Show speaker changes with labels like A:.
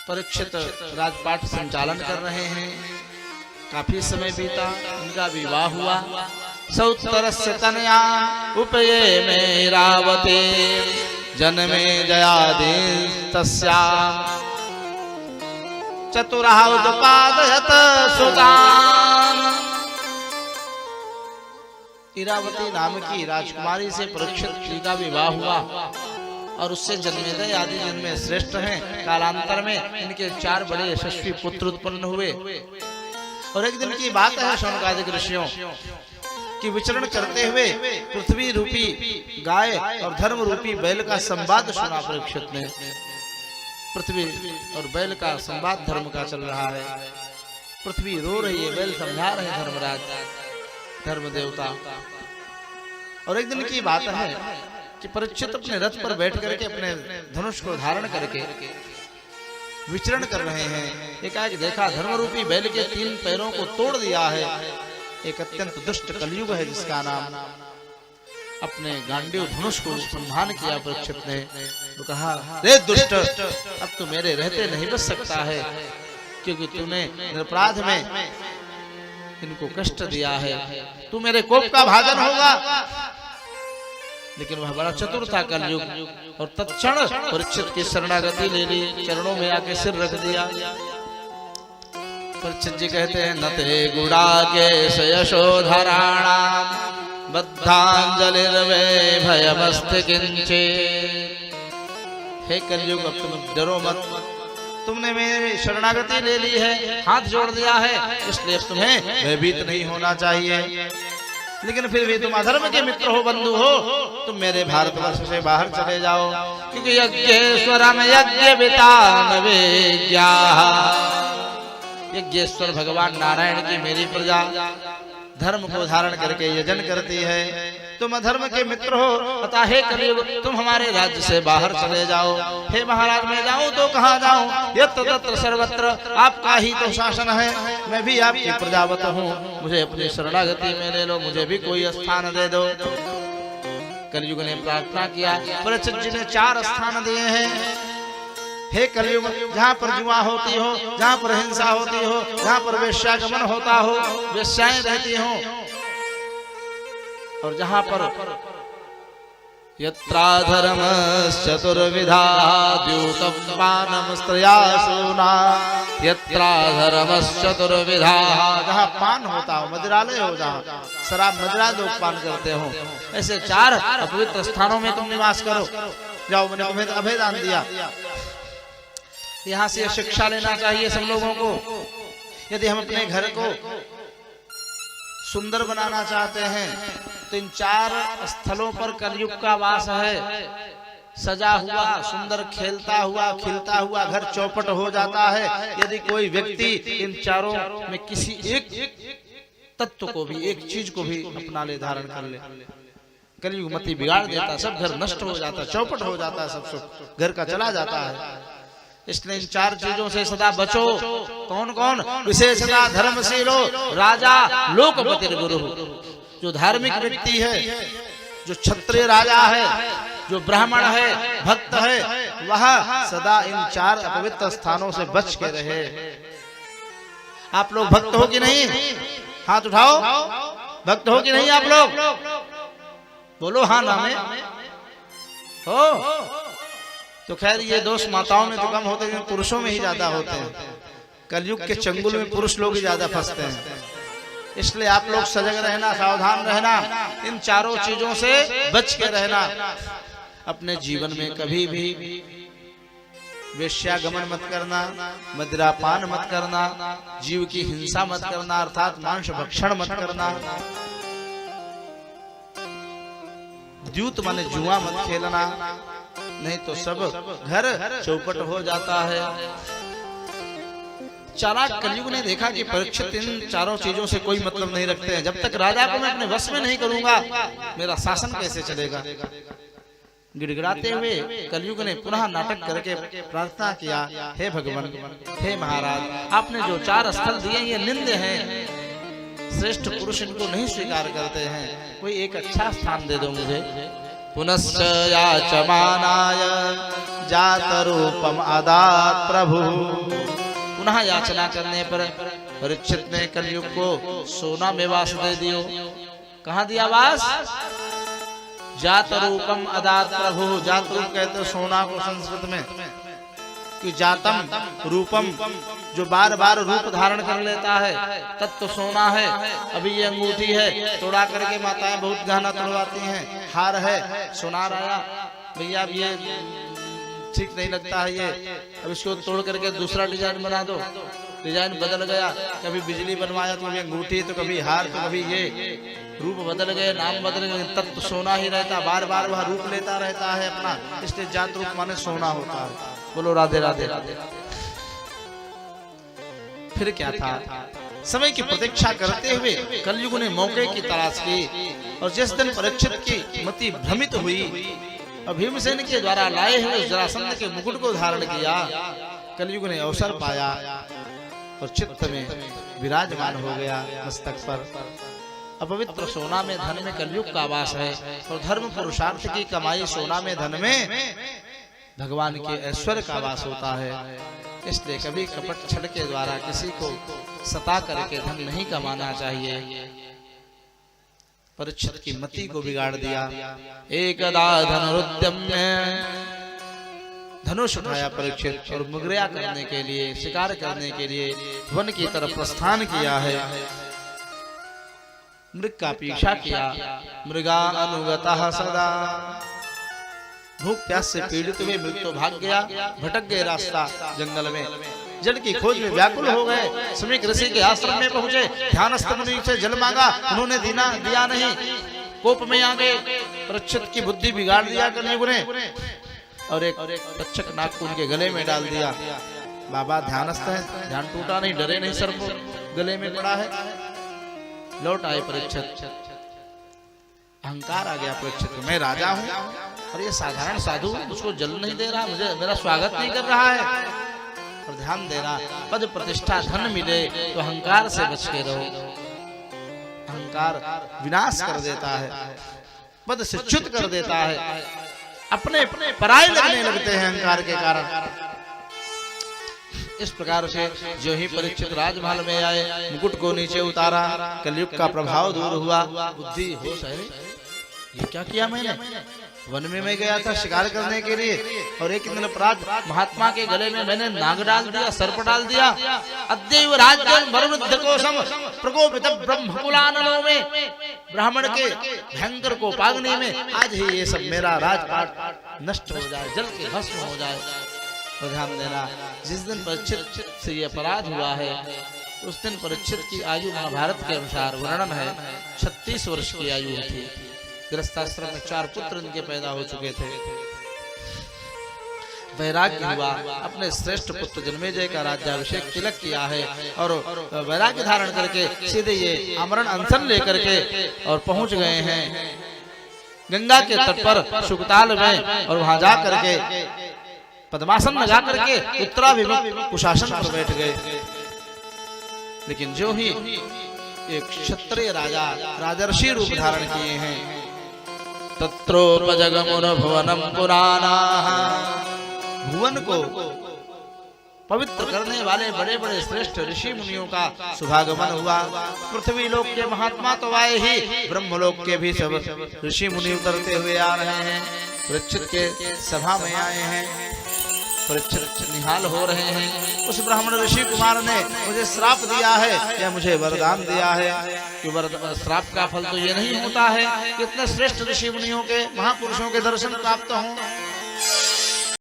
A: परीक्षित राजपाट संचालन कर रहे हैं। काफी समय बीता, उनका विवाह हुआ। सौत्तरस्य तनया उपये में रावते जन्मे जयादि तस्याम् चतुरः उत्पादयत सुतान्। इरावती नाम की राजकुमारी से परीक्षित जी का विवाह हुआ और उससे जन्मेजय आदि जिनमें श्रेष्ठ हैं। कालांतर में इनके 4 बड़े यशस्वी पुत्र उत्पन्न हुए। और एक दिन की बात है शौनकादिक ऋषियों कि विचरण करते हुए पृथ्वी रूपी गाय और धर्म रूपी बैल का संवाद सुना परीक्षित ने। पृथ्वी और बैल का संवाद धर्म का चल रहा है। पृथ्वी रो रही है, बैल समझा रहे हैं धर्मराज, धर्म देवता। और एक दिन की बात है कि परीक्षित अपने रथ पर बैठ करके अपने धनुष को धारण करके विचरण कर रहे हैं। एकाएक देखा धर्म रूपी बैल के 3 पैरों को तोड़ दिया है। एक अत्यंत दुष्ट कलयुग है जिसका नाम। अपने गांडीव धनुष को सम्मान किया परीक्षित ने। तो कहा, रे दुष्ट, अब तू मेरे रहते नहीं बच सकता है, क्योंकि तूने निरपराध में इनको कष्ट दिया है। तू मेरे कोप का भाजन होगा। लेकिन वह बड़ा चतुर था कलयुग, और तत्क्षण परीक्षित की शरणागति ले ली, चरणों में आके सिर रख दिया। परीक्षित जी कहते हैं, नते गुड़ाकेश यशोधराणाम बद्धांजलिर्वे भयमस्ति किंचित्। हे कलयुग, अब तुम डरो मत, तुमने मेरी शरणागति ले ली है, हाथ जोड़ दिया है, इसलिए तुम्हें भयभीत नहीं होना चाहिए। लेकिन फिर भी तुम अधर्म के मित्र हो, बंधु हो, तुम मेरे भारतवर्ष से बाहर चले जाओ, क्योंकि यज्ञेश्वरम यज्ञविता न वेद्याः। यज्ञेश्वर भगवान नारायण की मेरी प्रजा धर्म को धारण करके यजन करती है। तुम अधर्म के मित्र हो, अतः हे कलयुग, तुम हमारे राज्य से बाहर चले जाओ। हे महाराज, मैं जाऊं तो कहाँ जाऊं? यत्र तत्र सर्वत्र आपका ही तो शासन है। मैं भी आपकी प्रजावत हूँ, मुझे अपनी शरणागति में ले लो, मुझे भी कोई स्थान दे दो। कलयुग ने प्रार्थना किया। परीक्षित जी ने 4 स्थान दिए हैं। हे कलयुग, जहाँ पर जुआ होती हो, जहाँ पर हिंसा होती हो, जहाँ पर वेश्यागमन होता हो, वेश्याएं रहती हो, और जहाँ पर यत्राधर्मश्चतुर्विधा द्यूतं पानं स्त्रियासूना यत्राधर्मश्चतुर्विधा। जहाँ पान होता हो, मदिरालय हो, जहाँ शराब मदिरा लोग पान करते हो, ऐसे 4 अपवित्र स्थानों में तुम निवास करो। जाओ, मैंने तुम्हें अभेदान दिया। यहाँ से शिक्षा लेना चाहिए सब लोगों को। यदि हम अपने घर को सुंदर बनाना चाहते हैं तो इन 4 स्थलों पर कलयुग का वास है। सजा हुआ, सुंदर खेलता हुआ, खिलता हुआ घर चौपट हो जाता है यदि कोई व्यक्ति इन 4 में किसी एक तत्व को भी, एक चीज को भी अपना ले, धारण कर ले। कलयुग मति बिगाड़ देता, सब घर नष्ट हो जाता, चौपट हो जाता, सब सुख घर का चला जाता है। इसलिए इन 4 चीजों से सदा बचो। कौन कौन? विशेषता धर्मशीलो राजा लोकपति गुरु। जो धार्मिक व्यक्ति है, जो क्षत्रिय राजा है, जो ब्राह्मण है, भक्त है, वह सदा इन 4 अपवित्र स्थानों से बच के रहे। आप लोग भक्त हो कि नहीं? हाथ उठाओ। भक्त हो कि नहीं आप लोग? बोलो हाँ ना में हो। तो खैर, ये दोष माताओं में तो कम होते हैं, पुरुषों में ही ज्यादा होते हैं। कलयुग के चंगुल में पुरुष लोग ही ज्यादा फंसते हैं। इसलिए आप लोग सजग रहना, सावधान रहना, इन 4 चीजों से बच के रहना। अपने जीवन में कभी भी वेश्यागमन मत करना, मदिरापान मत करना, जीव की हिंसा मत करना, अर्थात मांस भक्षण मत करना, द्यूत माने जुआ मत खेलना, नहीं तो सब घर चौपट हो जाता है। चालाक कलयुग ने देखा कि परीक्षित इन 4 चीजों से कोई मतलब नहीं रखते हैं। जब तक राजा को मैं अपने वश में नहीं करूंगा, मेरा शासन कैसे चलेगा? गिड़गिड़ाते हुए कलयुग ने पुनः नाटक करके प्रार्थना किया, हे भगवान, हे महाराज, आपने जो 4 स्थल दिए ये निंद हैं, श्रेष्ठ पुरुष इनको नहीं स्वीकार करते हैं, कोई एक अच्छा स्थान दे दो मुझे। पुनश्च याचमानाय जात रूपम आदात प्रभु। पुनः याचना करने पर परीक्षित ने कलयुग को सोना में वास दे दियो। कहाँ दिया वास? जात रूपम अदात प्रभु। जात रूप कहते सोना को संस्कृत में, कि जातम रूपम जो बार बार रूप धारण कर लेता है तत्व सोना है। अभी ये अंगूठी है, तोड़ा करके माताएं बहुत गहना तोड़वाती हैं। हार है, सोनार आया, भैया अब ये ठीक नहीं लगता है, ये अब इसको तोड़ करके दूसरा डिजाइन बना दो। डिजाइन बदल गया, कभी बिजली बनवाया तो कभी अंगूठी, तो कभी हार, तो कभी ये, रूप बदल गए, नाम बदल गए, तत्व सोना ही रहता, बार बार वह रूप लेता रहता है अपना। इसलिए जात रूप माने सोना होता है। बोलो राधे राधे राधे। फिर क्या था? समय की प्रतीक्षा करते हुए कलयुग ने मौके की तलाश की, और जिस दिन परीक्षित की मति भ्रमित हुई और भीमसेन के द्वारा लाए हुए जरासंध के मुकुट को धारण किया, कलयुग ने अवसर पाया और चित्त में विराजमान हो गया मस्तक पर। अपवित्र सोना में धन में कलयुग का वास है, और धर्म पुरुषार्थ की कमाई सोना में धन में भगवान के ऐश्वर्य का वास होता है। इसलिए कभी कपट छल के द्वारा किसी को सता करके धन नहीं कमाना चाहिए। परीक्षित की मति को बिगाड़ दिया। एकदा धनुरुद्यम्य, धनुष उठाया परीक्षित और मुगरिया करने के लिए, शिकार करने के लिए वन की तरफ प्रस्थान किया है। मृग का पीछा किया। मृगा अनुगतः सदा, भूख प्यास से पीड़ित हुए मृग तो भाग गया, भटक गए रास्ता जंगल में। जल की खोज में व्याकुल हो गए। समीक ऋषि के आश्रम में पहुंचे, ध्यानस्थ मुनि से जल मांगा, उन्होंने दिया नहीं। कोप में आ गए, परीक्षित की बुद्धि बिगाड़ दिया कलयुग ने, और एक तक्षक नाग को उनके गले में डाल दिया। बाबा ध्यानस्थ है, ध्यान टूटा नहीं, डरे नहीं, सर को गले में पड़ा है। लौट आए परीक्षित। अहंकार आ गया परीक्षित, मैं राजा हूँ और ये साधारण साधु उसको जल नहीं दे रहा, मुझे मेरा स्वागत नहीं कर रहा है। और ध्यान देना, पद प्रतिष्ठा धन मिले तो अहंकार से बच के रहो। अहंकार विनाश कर देता है, पद से च्युत कर देता है, अपने अपने पराये लगने लगते हैं अहंकार के कारण। इस प्रकार से जो ही परीक्षित राजमहल में आए, मुकुट को नीचे उतारा, कलयुग का प्रभाव दूर हुआ। बुद्धि होश है, ये क्या किया मैंने? वन में मैं गया था शिकार करने के लिए, और एक दिन अपराध महात्मा के गले में मैंने नाग डाल दिया, सर्प डाल दिया। अद्यैव राज्यं वरुणोद्धकोशम प्रकोपित ब्रह्मकुलानलो में, ब्राह्मण के भयंकर को पागने में आज ही ये सब मेरा राजपाट नष्ट हो जाए, जल के भस्म हो जाए। और ध्यान देना, जिस दिन परीक्षित से ये अपराध हुआ है, उस दिन परीक्षित की आयु महाभारत के अनुसार वर्णन है 36 वर्ष की आयु थी। गृहस्थाश्रम में 4 पुत्र इनके पैदा हो चुके थे। वैराग्य हुआ, अपने श्रेष्ठ पुत्र जन्मेजय का राज्याभिषेक तिलक किया है, और वैराग्य धारण करके सीधे ये आमरण अनशन लेकर के और पहुंच गए हैं गंगा के तट पर सुकताल में, और वहां जा करके पद्मासन लगा करके उत्तराभिमुख कुशासन पर बैठ गए। लेकिन जो ही एक क्षत्रिय राजा राजर्षि रूप धारण किए हैं, तत्रोपजगमुन भुवनम पुराणाः, भुवन को पवित्र करने वाले बड़े बड़े श्रेष्ठ ऋषि मुनियों का शुभागमन हुआ। पृथ्वी लोक के महात्मा तो आए ही, ब्रह्मलोक के भी सब ऋषि मुनि उतरते हुए आ रहे हैं। परीक्षित के सभा में आए हैं, परीक्षित निहाल हो रहे हैं। उस ब्राह्मण ऋषि कुमार ने मुझे श्राप दिया है या मुझे वरदान दिया है कि श्राप का फल तो ये नहीं होता है कि इतने श्रेष्ठ ऋषि मुनियों के महापुरुषों के दर्शन प्राप्त हों।